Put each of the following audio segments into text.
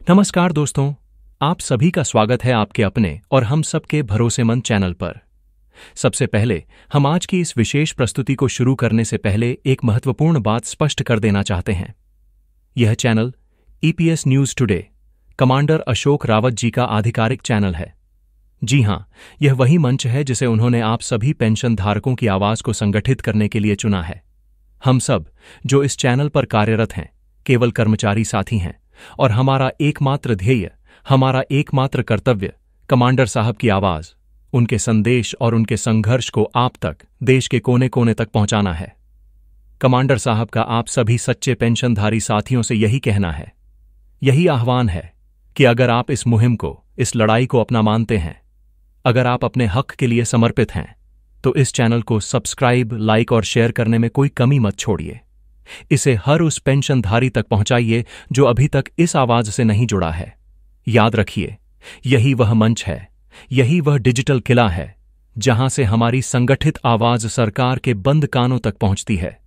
नमस्कार दोस्तों, आप सभी का स्वागत है आपके अपने और हम सबके भरोसेमंद चैनल पर। सबसे पहले हम आज की इस विशेष प्रस्तुति को शुरू करने से पहले एक महत्वपूर्ण बात स्पष्ट कर देना चाहते हैं। यह channel EPS news today commander Ashok Rawat ji का आधिकारिक चैनल है। जी हां, यह वही मंच है जिसे उन्होंने आप सभी पेंशन धारकों की आवाज को संगठित करने के लिए चुना है। हम सब जो इस चैनल पर कार्यरत हैं केवल कर्मचारी साथी हैं और हमारा एकमात्र ध्येय, हमारा एकमात्र कर्तव्य कमांडर साहब की आवाज, उनके संदेश और उनके संघर्ष को आप तक, देश के कोने कोने तक पहुंचाना है। कमांडर साहब का आप सभी सच्चे पेंशनधारी साथियों से यही कहना है, यही आह्वान है कि अगर आप इस मुहिम को, इस लड़ाई को अपना मानते हैं, अगर आप अपने हक के लिए समर्पित हैं, तो इस चैनल को सब्सक्राइब, लाइक और शेयर करने में कोई कमी मत छोड़िए। इसे हर उस पेंशनधारी तक पहुंचाइए जो अभी तक इस आवाज से नहीं जुड़ा है। याद रखिए, यही वह मंच है, यही वह डिजिटल किला है जहां से हमारी संगठित आवाज सरकार के बंद कानों तक पहुंचती है,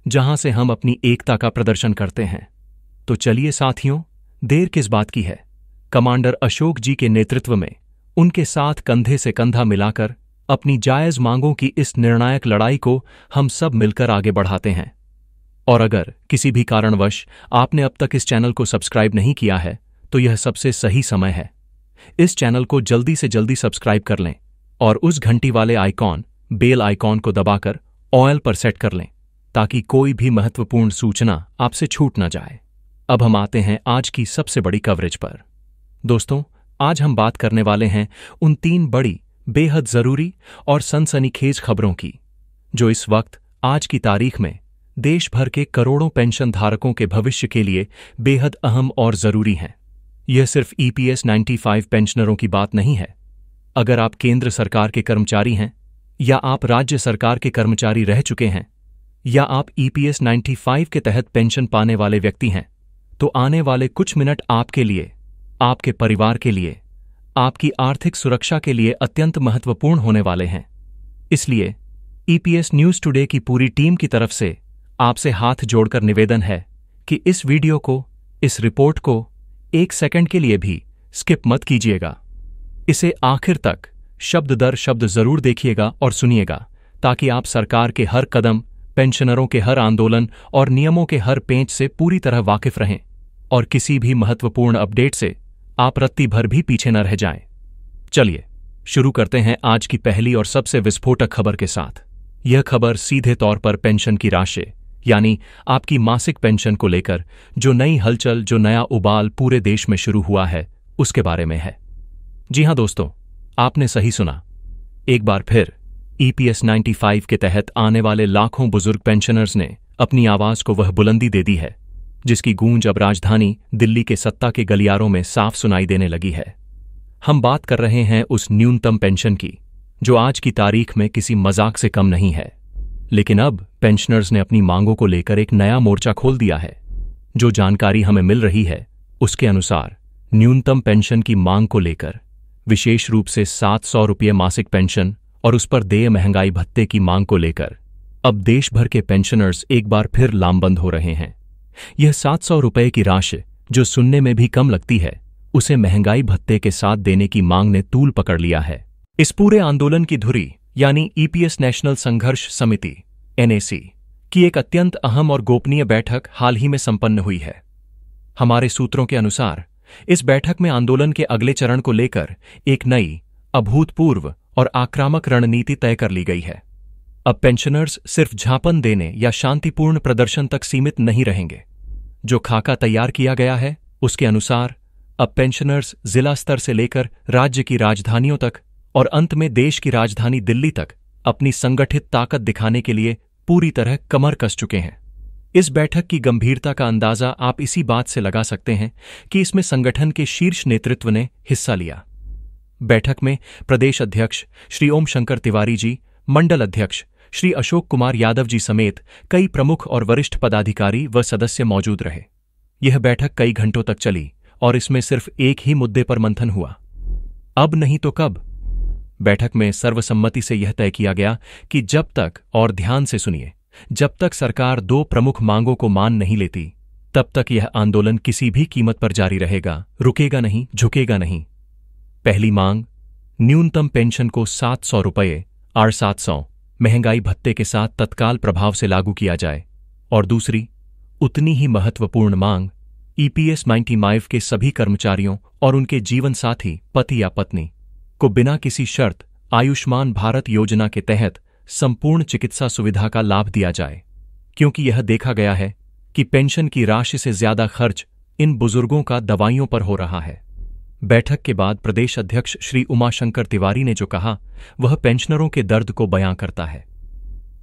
जहां से हम अपनी एकता का प्रदर्शन करते हैं। तो चलिए साथियों, देर किस बात की है, कमांडर अशोक जी के नेतृत्व में उनके साथ कंधे से कंधा मिलाकर अपनी जायज मांगों की इस निर्णायक लड़ाई को हम सब मिलकर आगे बढ़ाते हैं। और अगर किसी भी कारणवश आपने अब तक इस चैनल को सब्सक्राइब नहीं किया है, तो यह सबसे सही समय है। इस चैनल को जल्दी से जल्दी सब्सक्राइब कर लें और उस घंटी वाले आइकॉन, बेल आइकॉन को दबाकर ऑल पर सेट कर लें ताकि कोई भी महत्वपूर्ण सूचना आपसे छूट न जाए। अब हम आते हैं आज की सबसे बड़ी कवरेज पर। दोस्तों, आज हम बात करने वाले हैं उन 3 बड़ी, बेहद जरूरी और सनसनीखेज खबरों की, जो इस वक्त आज की तारीख में देश भर के करोड़ों पेंशन धारकों के भविष्य के लिए बेहद अहम और जरूरी हैं। यह सिर्फ ईपीएस 95 पेंशनरों की बात नहीं है। अगर आप केंद्र सरकार के कर्मचारी हैं, या आप राज्य सरकार के कर्मचारी रह चुके हैं, या आप ईपीएस 95 के तहत पेंशन पाने वाले व्यक्ति हैं, तो आने वाले कुछ मिनट आपके लिए, आपके परिवार के लिए, आपकी आर्थिक सुरक्षा के लिए अत्यंत महत्वपूर्ण होने वाले हैं। इसलिए ईपीएस न्यूज टुडे की पूरी टीम की तरफ से आपसे हाथ जोड़कर निवेदन है कि इस वीडियो को, इस रिपोर्ट को 1 सेकंड के लिए भी स्किप मत कीजिएगा। इसे आखिर तक शब्द दर शब्द जरूर देखिएगा और सुनिएगा, ताकि आप सरकार के हर कदम, पेंशनरों के हर आंदोलन और नियमों के हर पेंच से पूरी तरह वाकिफ रहें और किसी भी महत्वपूर्ण अपडेट से आप रत्ती भर भी पीछे न रह जाएं। चलिए शुरू करते हैं आज की पहली और सबसे विस्फोटक खबर के साथ। यह खबर सीधे तौर पर पेंशन की राशि, यानी आपकी मासिक पेंशन को लेकर जो नई हलचल, जो नया उबाल पूरे देश में शुरू हुआ है, उसके बारे में है। जी हां दोस्तों, आपने सही सुना। एक बार फिर ईपीएस 95 के तहत आने वाले लाखों बुजुर्ग पेंशनर्स ने अपनी आवाज को वह बुलंदी दे दी है जिसकी गूंज अब राजधानी दिल्ली के सत्ता के गलियारों में साफ सुनाई देने लगी है। हम बात कर रहे हैं उस न्यूनतम पेंशन की, जो आज की तारीख में किसी मजाक से कम नहीं है। लेकिन अब पेंशनर्स ने अपनी मांगों को लेकर एक नया मोर्चा खोल दिया है। जो जानकारी हमें मिल रही है, उसके अनुसार न्यूनतम पेंशन की मांग को लेकर, विशेष रूप से 700 रुपये मासिक पेंशन और उस पर देय महंगाई भत्ते की मांग को लेकर, अब देश भर के पेंशनर्स एक बार फिर लामबंद हो रहे हैं। यह 700 रुपये की राशि, जो सुनने में भी कम लगती है, उसे महंगाई भत्ते के साथ देने की मांग ने तूल पकड़ लिया है। इस पूरे आंदोलन की धुरी, यानी ईपीएस नेशनल संघर्ष समिति एनएसी की एक अत्यंत अहम और गोपनीय बैठक हाल ही में संपन्न हुई है। हमारे सूत्रों के अनुसार इस बैठक में आंदोलन के अगले चरण को लेकर एक नई, अभूतपूर्व और आक्रामक रणनीति तय कर ली गई है। अब पेंशनर्स सिर्फ झांपन देने या शांतिपूर्ण प्रदर्शन तक सीमित नहीं रहेंगे। जो खाका तैयार किया गया है, उसके अनुसार अब पेंशनर्स जिला स्तर से लेकर राज्य की राजधानियों तक और अंत में देश की राजधानी दिल्ली तक अपनी संगठित ताकत दिखाने के लिए पूरी तरह कमर कस चुके हैं। इस बैठक की गंभीरता का अंदाजा आप इसी बात से लगा सकते हैं कि इसमें संगठन के शीर्ष नेतृत्व ने हिस्सा लिया। बैठक में प्रदेश अध्यक्ष श्री ओम शंकर तिवारी जी, मंडल अध्यक्ष श्री अशोक कुमार यादव जी समेत कई प्रमुख और वरिष्ठ पदाधिकारी व सदस्य मौजूद रहे। यह बैठक कई घंटों तक चली और इसमें सिर्फ एक ही मुद्दे पर मंथन हुआ, अब नहीं तो कब। बैठक में सर्वसम्मति से यह तय किया गया कि जब तक, और ध्यान से सुनिए, जब तक सरकार 2 प्रमुख मांगों को मान नहीं लेती, तब तक यह आंदोलन किसी भी कीमत पर जारी रहेगा, रुकेगा नहीं, झुकेगा नहीं। पहली मांग, न्यूनतम पेंशन को 700 रुपये और 700 महंगाई भत्ते के साथ तत्काल प्रभाव से लागू किया जाए। और दूसरी, उतनी ही महत्वपूर्ण मांग, ईपीएस 95 के सभी कर्मचारियों और उनके जीवन साथी, पति या पत्नी को बिना किसी शर्त आयुष्मान भारत योजना के तहत संपूर्ण चिकित्सा सुविधा का लाभ दिया जाए, क्योंकि यह देखा गया है कि पेंशन की राशि से ज्यादा खर्च इन बुजुर्गों का दवाइयों पर हो रहा है। बैठक के बाद प्रदेश अध्यक्ष श्री उमाशंकर तिवारी ने जो कहा वह पेंशनरों के दर्द को बयां करता है।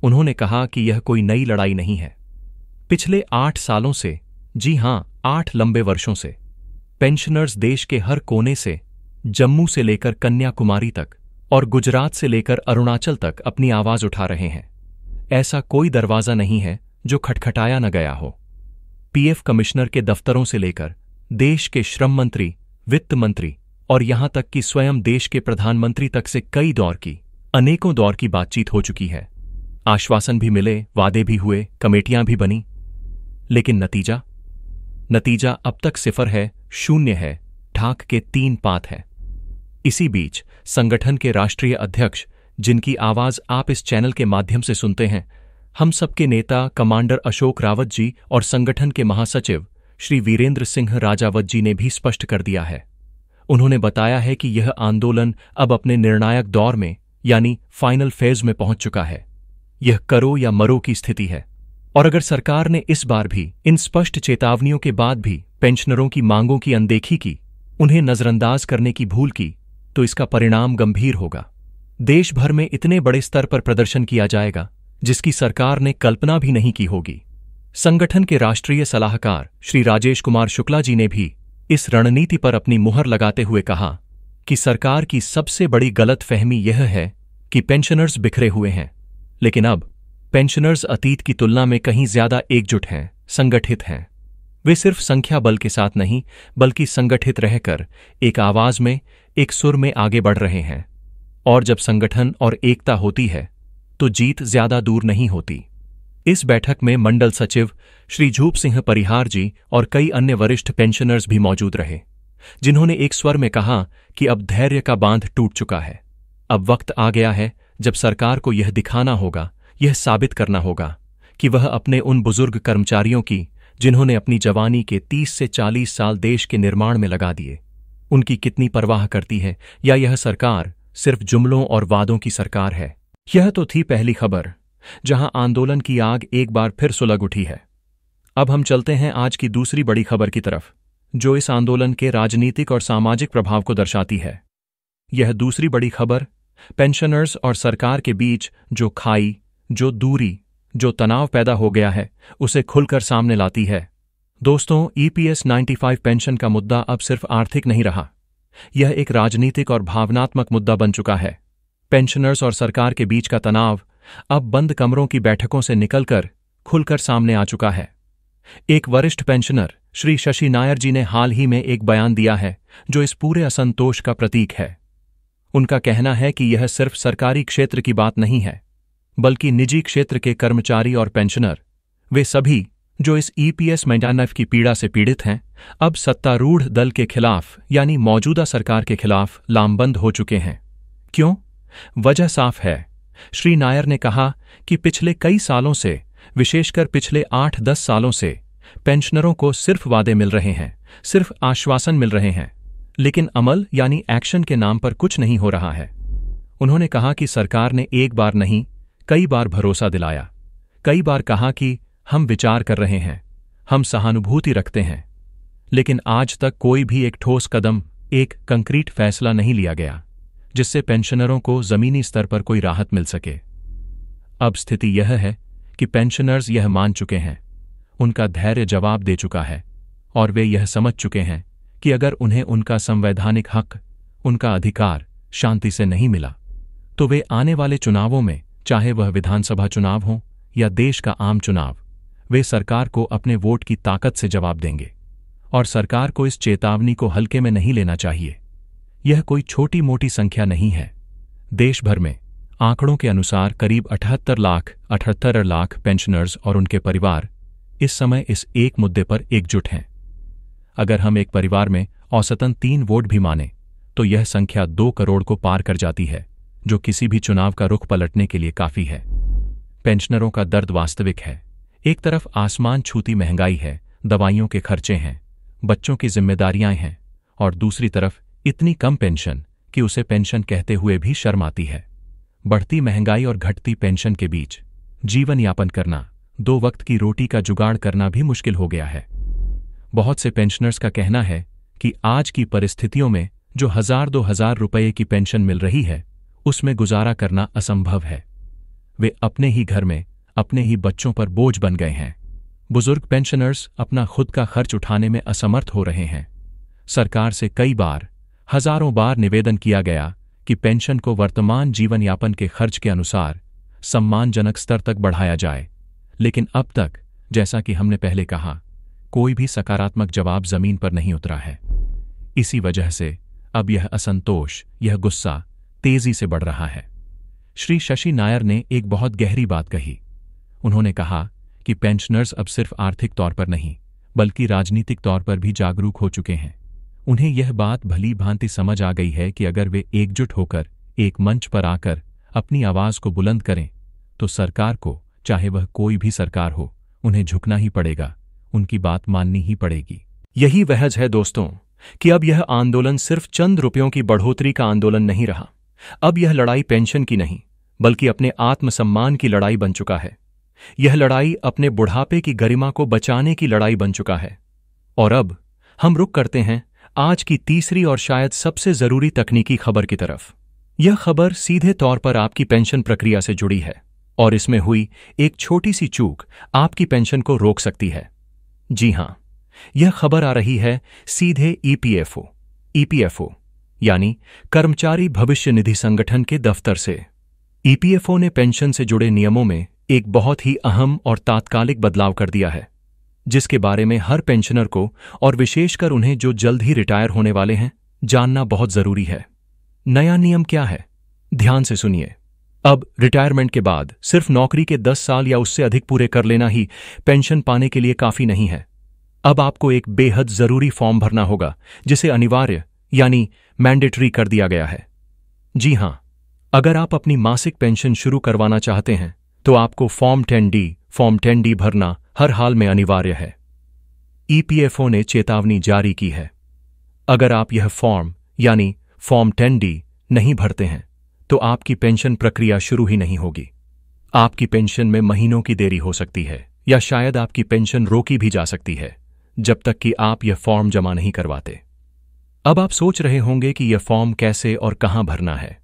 उन्होंने कहा कि यह कोई नई लड़ाई नहीं है। पिछले 8 सालों से, जी हां 8 लंबे वर्षों से, पेंशनर्स देश के हर कोने से, जम्मू से लेकर कन्याकुमारी तक और गुजरात से लेकर अरुणाचल तक अपनी आवाज उठा रहे हैं। ऐसा कोई दरवाजा नहीं है जो खटखटाया न गया हो। पीएफ कमिश्नर के दफ्तरों से लेकर देश के श्रम मंत्री, वित्त मंत्री और यहां तक कि स्वयं देश के प्रधानमंत्री तक से कई दौर की, अनेकों दौर की बातचीत हो चुकी है। आश्वासन भी मिले, वादे भी हुए, कमेटियां भी बनी, लेकिन नतीजा अब तक सिफर है, शून्य है, ढाक के 3 पात है। इसी बीच संगठन के राष्ट्रीय अध्यक्ष, जिनकी आवाज आप इस चैनल के माध्यम से सुनते हैं, हम सबके नेता कमांडर अशोक रावत जी और संगठन के महासचिव श्री वीरेंद्र सिंह राजावत जी ने भी स्पष्ट कर दिया है। उन्होंने बताया है कि यह आंदोलन अब अपने निर्णायक दौर में यानी फाइनल फेज में पहुंच चुका है। यह करो या मरो की स्थिति है। और अगर सरकार ने इस बार भी इन स्पष्ट चेतावनियों के बाद भी पेंशनरों की मांगों की अनदेखी की, उन्हें नजरअंदाज करने की भूल की, तो इसका परिणाम गंभीर होगा। देश भर में इतने बड़े स्तर पर प्रदर्शन किया जाएगा जिसकी सरकार ने कल्पना भी नहीं की होगी। संगठन के राष्ट्रीय सलाहकार श्री राजेश कुमार शुक्ला जी ने भी इस रणनीति पर अपनी मुहर लगाते हुए कहा कि सरकार की सबसे बड़ी गलतफहमी यह है कि पेंशनर्स बिखरे हुए हैं, लेकिन अब पेंशनर्स अतीत की तुलना में कहीं ज्यादा एकजुट हैं, संगठित हैं। वे सिर्फ संख्या बल के साथ नहीं बल्कि संगठित रहकर एक आवाज में, एक सुर में आगे बढ़ रहे हैं। और जब संगठन और एकता होती है तो जीत ज्यादा दूर नहीं होती। इस बैठक में मंडल सचिव श्री झूप सिंह परिहार जी और कई अन्य वरिष्ठ पेंशनर्स भी मौजूद रहे, जिन्होंने एक स्वर में कहा कि अब धैर्य का बांध टूट चुका है। अब वक्त आ गया है जब सरकार को यह दिखाना होगा, यह साबित करना होगा कि वह अपने उन बुजुर्ग कर्मचारियों की, जिन्होंने अपनी जवानी के 30 से 40 साल देश के निर्माण में लगा दिए, उनकी कितनी परवाह करती है, या यह सरकार सिर्फ जुमलों और वादों की सरकार है। यह तो थी पहली खबर, जहां आंदोलन की आग एक बार फिर सुलग उठी है। अब हम चलते हैं आज की दूसरी बड़ी खबर की तरफ, जो इस आंदोलन के राजनीतिक और सामाजिक प्रभाव को दर्शाती है। यह दूसरी बड़ी खबर पेंशनर्स और सरकार के बीच जो खाई, जो दूरी, जो तनाव पैदा हो गया है, उसे खुलकर सामने लाती है। दोस्तों, ईपीएस 95 पेंशन का मुद्दा अब सिर्फ आर्थिक नहीं रहा, यह एक राजनीतिक और भावनात्मक मुद्दा बन चुका है। पेंशनर्स और सरकार के बीच का तनाव अब बंद कमरों की बैठकों से निकलकर खुलकर सामने आ चुका है। एक वरिष्ठ पेंशनर श्री शशि नायर जी ने हाल ही में एक बयान दिया है जो इस पूरे असंतोष का प्रतीक है। उनका कहना है कि यह सिर्फ सरकारी क्षेत्र की बात नहीं है, बल्कि निजी क्षेत्र के कर्मचारी और पेंशनर, वे सभी जो इस ईपीएस 95 की पीड़ा से पीड़ित हैं, अब सत्तारूढ़ दल के खिलाफ यानी मौजूदा सरकार के खिलाफ लामबंद हो चुके हैं। क्यों? वजह साफ है। श्री नायर ने कहा कि पिछले कई सालों से, विशेषकर पिछले 8-10 सालों से, पेंशनरों को सिर्फ वादे मिल रहे हैं, सिर्फ आश्वासन मिल रहे हैं, लेकिन अमल यानी एक्शन के नाम पर कुछ नहीं हो रहा है। उन्होंने कहा कि सरकार ने एक बार नहीं, कई बार भरोसा दिलाया, कई बार कहा कि हम विचार कर रहे हैं, हम सहानुभूति रखते हैं, लेकिन आज तक कोई भी एक ठोस कदम, एक कंक्रीट फैसला नहीं लिया गया जिससे पेंशनरों को जमीनी स्तर पर कोई राहत मिल सके। अब स्थिति यह है कि पेंशनर्स यह मान चुके हैं, उनका धैर्य जवाब दे चुका है और वे यह समझ चुके हैं कि अगर उन्हें उनका संवैधानिक हक, उनका अधिकार शांति से नहीं मिला, तो वे आने वाले चुनावों में, चाहे वह विधानसभा चुनाव हो या देश का आम चुनाव, वे सरकार को अपने वोट की ताकत से जवाब देंगे। और सरकार को इस चेतावनी को हल्के में नहीं लेना चाहिए। यह कोई छोटी मोटी संख्या नहीं है। देश भर में आंकड़ों के अनुसार करीब 78 लाख पेंशनर्स और उनके परिवार इस समय इस एक मुद्दे पर एकजुट हैं। अगर हम एक परिवार में औसतन 3 वोट भी माने तो यह संख्या 2 करोड़ को पार कर जाती है, जो किसी भी चुनाव का रुख पलटने के लिए काफी है। पेंशनरों का दर्द वास्तविक है। एक तरफ आसमान छूती महंगाई है, दवाइयों के खर्चे हैं, बच्चों की जिम्मेदारियां हैं, और दूसरी तरफ इतनी कम पेंशन कि उसे पेंशन कहते हुए भी शर्म आती है। बढ़ती महंगाई और घटती पेंशन के बीच जीवन यापन करना, 2 वक्त की रोटी का जुगाड़ करना भी मुश्किल हो गया है। बहुत से पेंशनर्स का कहना है कि आज की परिस्थितियों में जो 1000-2000 रुपये की पेंशन मिल रही है, उसमें गुजारा करना असंभव है। वे अपने ही घर में अपने ही बच्चों पर बोझ बन गए हैं। बुजुर्ग पेंशनर्स अपना खुद का खर्च उठाने में असमर्थ हो रहे हैं। सरकार से कई बार, हजारों बार निवेदन किया गया कि पेंशन को वर्तमान जीवन यापन के खर्च के अनुसार सम्मानजनक स्तर तक बढ़ाया जाए, लेकिन अब तक, जैसा कि हमने पहले कहा, कोई भी सकारात्मक जवाब जमीन पर नहीं उतरा है। इसी वजह से अब यह असंतोष, यह गुस्सा तेजी से बढ़ रहा है। श्री शशि नायर ने एक बहुत गहरी बात कही। उन्होंने कहा कि पेंशनर्स अब सिर्फ आर्थिक तौर पर नहीं, बल्कि राजनीतिक तौर पर भी जागरूक हो चुके हैं। उन्हें यह बात भली भांति समझ आ गई है कि अगर वे एकजुट होकर एक मंच पर आकर अपनी आवाज को बुलंद करें, तो सरकार को, चाहे वह कोई भी सरकार हो, उन्हें झुकना ही पड़ेगा, उनकी बात माननी ही पड़ेगी। यही वजह है दोस्तों कि अब यह आंदोलन सिर्फ चंद रुपयों की बढ़ोतरी का आंदोलन नहीं रहा। अब यह लड़ाई पेंशन की नहीं, बल्कि अपने आत्मसम्मान की लड़ाई बन चुका है। यह लड़ाई अपने बुढ़ापे की गरिमा को बचाने की लड़ाई बन चुका है। और अब हम रुख करते हैं आज की तीसरी और शायद सबसे जरूरी तकनीकी खबर की तरफ। यह खबर सीधे तौर पर आपकी पेंशन प्रक्रिया से जुड़ी है, और इसमें हुई एक छोटी सी चूक आपकी पेंशन को रोक सकती है। जी हां, यह खबर आ रही है सीधे ईपीएफओ यानी कर्मचारी भविष्य निधि संगठन के दफ्तर से। ईपीएफओ ने पेंशन से जुड़े नियमों में एक बहुत ही अहम और तात्कालिक बदलाव कर दिया है, जिसके बारे में हर पेंशनर को, और विशेषकर उन्हें जो जल्द ही रिटायर होने वाले हैं, जानना बहुत जरूरी है। नया नियम क्या है? ध्यान से सुनिए। अब रिटायरमेंट के बाद सिर्फ नौकरी के 10 साल या उससे अधिक पूरे कर लेना ही पेंशन पाने के लिए काफी नहीं है। अब आपको एक बेहद जरूरी फॉर्म भरना होगा, जिसे अनिवार्य यानी मैंडेटरी कर दिया गया है। जी हां, अगर आप अपनी मासिक पेंशन शुरू करवाना चाहते हैं, तो आपको फॉर्म 10D भरना हर हाल में अनिवार्य है। ईपीएफओ ने चेतावनी जारी की है। अगर आप यह फॉर्म यानी फॉर्म 10D नहीं भरते हैं, तो आपकी पेंशन प्रक्रिया शुरू ही नहीं होगी। आपकी पेंशन में महीनों की देरी हो सकती है, या शायद आपकी पेंशन रोकी भी जा सकती है, जब तक कि आप यह फॉर्म जमा नहीं करवाते। अब आप सोच रहे होंगे कि यह फॉर्म कैसे और कहां भरना है।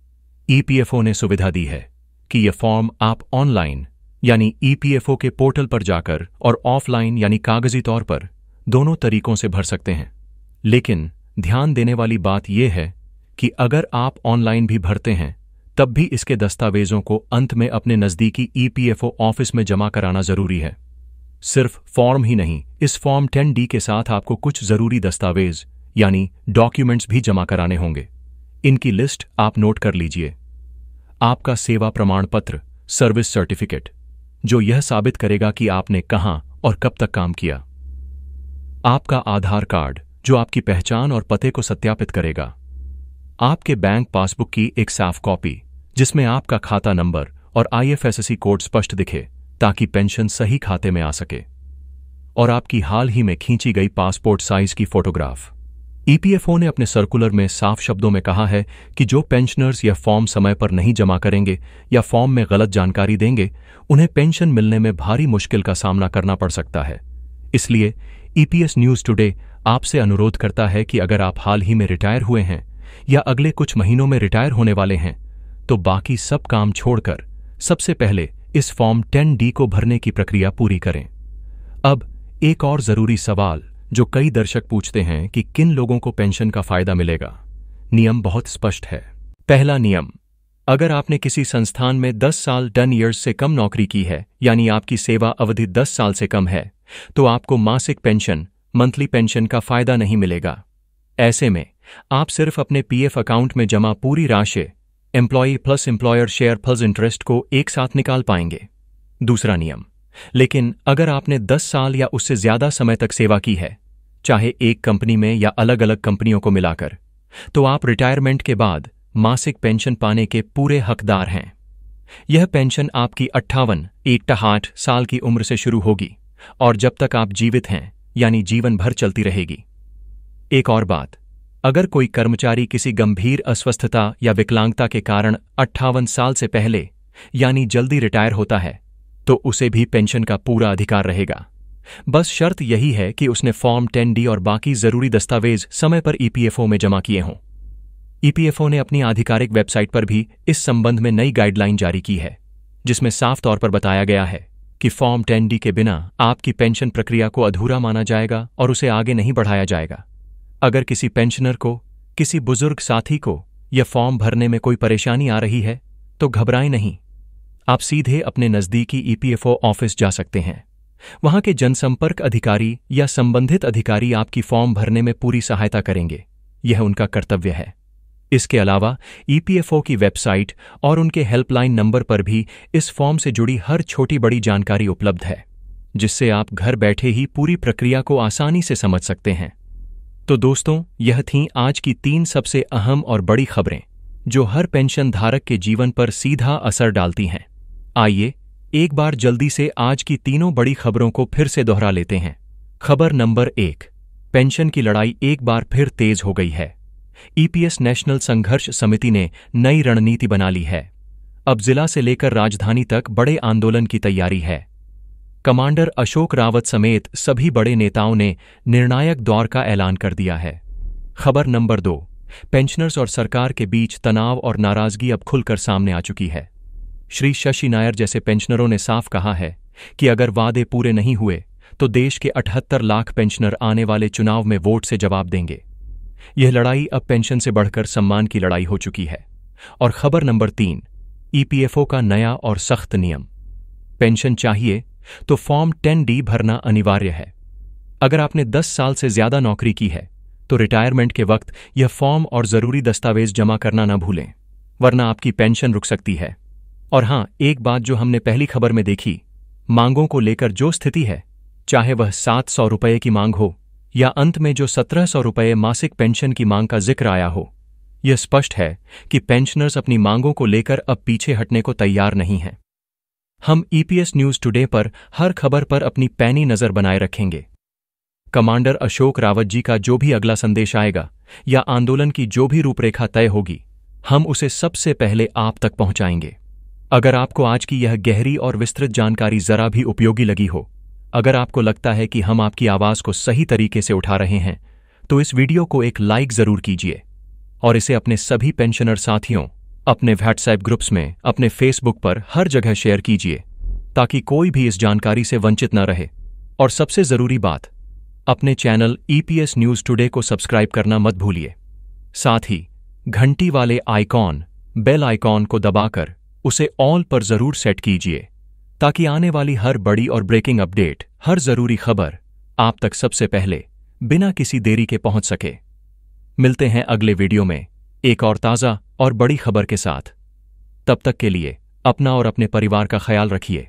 ईपीएफओ ने सुविधा दी है कि यह फॉर्म आप ऑनलाइन यानी ईपीएफओ के पोर्टल पर जाकर और ऑफलाइन यानी कागजी तौर पर दोनों तरीकों से भर सकते हैं। लेकिन ध्यान देने वाली बात यह है कि अगर आप ऑनलाइन भी भरते हैं, तब भी इसके दस्तावेजों को अंत में अपने नजदीकी ईपीएफओ ऑफिस में जमा कराना जरूरी है। सिर्फ फॉर्म ही नहीं, इस फॉर्म 10D के साथ आपको कुछ जरूरी दस्तावेज यानी डॉक्यूमेंट्स भी जमा कराने होंगे। इनकी लिस्ट आप नोट कर लीजिए। आपका सेवा प्रमाण पत्र, सर्विस सर्टिफिकेट, जो यह साबित करेगा कि आपने कहां और कब तक काम किया। आपका आधार कार्ड, जो आपकी पहचान और पते को सत्यापित करेगा। आपके बैंक पासबुक की एक साफ कॉपी, जिसमें आपका खाता नंबर और IFSC कोड स्पष्ट दिखे, ताकि पेंशन सही खाते में आ सके। और आपकी हाल ही में खींची गई पासपोर्ट साइज की फोटोग्राफ। ईपीएफओ ने अपने सर्कुलर में साफ शब्दों में कहा है कि जो पेंशनर्स यह फॉर्म समय पर नहीं जमा करेंगे या फॉर्म में गलत जानकारी देंगे, उन्हें पेंशन मिलने में भारी मुश्किल का सामना करना पड़ सकता है। इसलिए ईपीएस न्यूज टुडे आपसे अनुरोध करता है कि अगर आप हाल ही में रिटायर हुए हैं या अगले कुछ महीनों में रिटायर होने वाले हैं, तो बाकी सब काम छोड़कर सबसे पहले इस फॉर्म 10D को भरने की प्रक्रिया पूरी करें। अब एक और जरूरी सवाल जो कई दर्शक पूछते हैं कि किन लोगों को पेंशन का फायदा मिलेगा। नियम बहुत स्पष्ट है। पहला नियम, अगर आपने किसी संस्थान में 10 साल 10 ईयर्स से कम नौकरी की है, यानी आपकी सेवा अवधि 10 साल से कम है, तो आपको मासिक पेंशन, मंथली पेंशन का फायदा नहीं मिलेगा। ऐसे में आप सिर्फ अपने पीएफ अकाउंट में जमा पूरी राशि employee plus employer share plus interest को एक साथ निकाल पाएंगे। दूसरा नियम, लेकिन अगर आपने 10 साल या उससे ज्यादा समय तक सेवा की है, चाहे एक कंपनी में या अलग अलग कंपनियों को मिलाकर, तो आप रिटायरमेंट के बाद मासिक पेंशन पाने के पूरे हकदार हैं। यह पेंशन आपकी 58 साल की उम्र से शुरू होगी और जब तक आप जीवित हैं यानी जीवन भर चलती रहेगी। एक और बात, अगर कोई कर्मचारी किसी गंभीर अस्वस्थता या विकलांगता के कारण 58 साल से पहले यानी जल्दी रिटायर होता है तो उसे भी पेंशन का पूरा अधिकार रहेगा। बस शर्त यही है कि उसने फॉर्म 10D और बाकी जरूरी दस्तावेज समय पर ईपीएफओ में जमा किए हों। ईपीएफओ ने अपनी आधिकारिक वेबसाइट पर भी इस संबंध में नई गाइडलाइन जारी की है, जिसमें साफ तौर पर बताया गया है कि फॉर्म 10D के बिना आपकी पेंशन प्रक्रिया को अधूरा माना जाएगा और उसे आगे नहीं बढ़ाया जाएगा। अगर किसी पेंशनर को, किसी बुजुर्ग साथी को यह फॉर्म भरने में कोई परेशानी आ रही है तो घबराएं नहीं। आप सीधे अपने नजदीकी ईपीएफओ ऑफिस जा सकते हैं। वहां के जनसंपर्क अधिकारी या संबंधित अधिकारी आपकी फॉर्म भरने में पूरी सहायता करेंगे। यह उनका कर्तव्य है। इसके अलावा ईपीएफओ की वेबसाइट और उनके हेल्पलाइन नंबर पर भी इस फॉर्म से जुड़ी हर छोटी बड़ी जानकारी उपलब्ध है, जिससे आप घर बैठे ही पूरी प्रक्रिया को आसानी से समझ सकते हैं। तो दोस्तों, यह थीं आज की 3 सबसे अहम और बड़ी खबरें जो हर पेंशन धारक के जीवन पर सीधा असर डालती हैं। आइए एक बार जल्दी से आज की तीनों बड़ी खबरों को फिर से दोहरा लेते हैं। खबर नंबर 1, पेंशन की लड़ाई एक बार फिर तेज हो गई है। ईपीएस नेशनल संघर्ष समिति ने नई रणनीति बना ली है। अब जिला से लेकर राजधानी तक बड़े आंदोलन की तैयारी है। कमांडर अशोक रावत समेत सभी बड़े नेताओं ने निर्णायक दौर का ऐलान कर दिया है। खबर नंबर 2, पेंशनर्स और सरकार के बीच तनाव और नाराजगी अब खुलकर सामने आ चुकी है। श्री शशि नायर जैसे पेंशनरों ने साफ कहा है कि अगर वादे पूरे नहीं हुए तो देश के 78 लाख पेंशनर आने वाले चुनाव में वोट से जवाब देंगे। यह लड़ाई अब पेंशन से बढ़कर सम्मान की लड़ाई हो चुकी है। और खबर नंबर 3, ईपीएफओ का नया और सख्त नियम। पेंशन चाहिए तो फॉर्म 10D भरना अनिवार्य है। अगर आपने 10 साल से ज्यादा नौकरी की है तो रिटायरमेंट के वक्त यह फॉर्म और जरूरी दस्तावेज जमा करना न भूलें, वरना आपकी पेंशन रुक सकती है। और हां, एक बात जो हमने पहली खबर में देखी, मांगों को लेकर जो स्थिति है, चाहे वह 700 रुपये की मांग हो या अंत में जो 1700 रुपये मासिक पेंशन की मांग का जिक्र आया हो, यह स्पष्ट है कि पेंशनर्स अपनी मांगों को लेकर अब पीछे हटने को तैयार नहीं हैं। हम ईपीएस न्यूज टुडे पर हर खबर पर अपनी पैनी नजर बनाए रखेंगे। कमांडर अशोक रावत जी का जो भी अगला संदेश आएगा या आंदोलन की जो भी रूपरेखा तय होगी, हम उसे सबसे पहले आप तक पहुंचाएंगे। अगर आपको आज की यह गहरी और विस्तृत जानकारी जरा भी उपयोगी लगी हो, अगर आपको लगता है कि हम आपकी आवाज को सही तरीके से उठा रहे हैं, तो इस वीडियो को एक लाइक जरूर कीजिए और इसे अपने सभी पेंशनर साथियों, अपने व्हाट्सएप ग्रुप्स में, अपने फेसबुक पर हर जगह शेयर कीजिए ताकि कोई भी इस जानकारी से वंचित न रहे। और सबसे जरूरी बात, अपने चैनल ईपीएस न्यूज टुडे को सब्सक्राइब करना मत भूलिए। साथ ही घंटी वाले आइकॉन, बेल आइकॉन को दबाकर उसे ऑल पर जरूर सेट कीजिए ताकि आने वाली हर बड़ी और ब्रेकिंग अपडेट, हर जरूरी खबर आप तक सबसे पहले बिना किसी देरी के पहुंच सके। मिलते हैं अगले वीडियो में एक और ताज़ा और बड़ी खबर के साथ। तब तक के लिए अपना और अपने परिवार का ख्याल रखिए।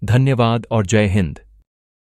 धन्यवाद और जय हिंद।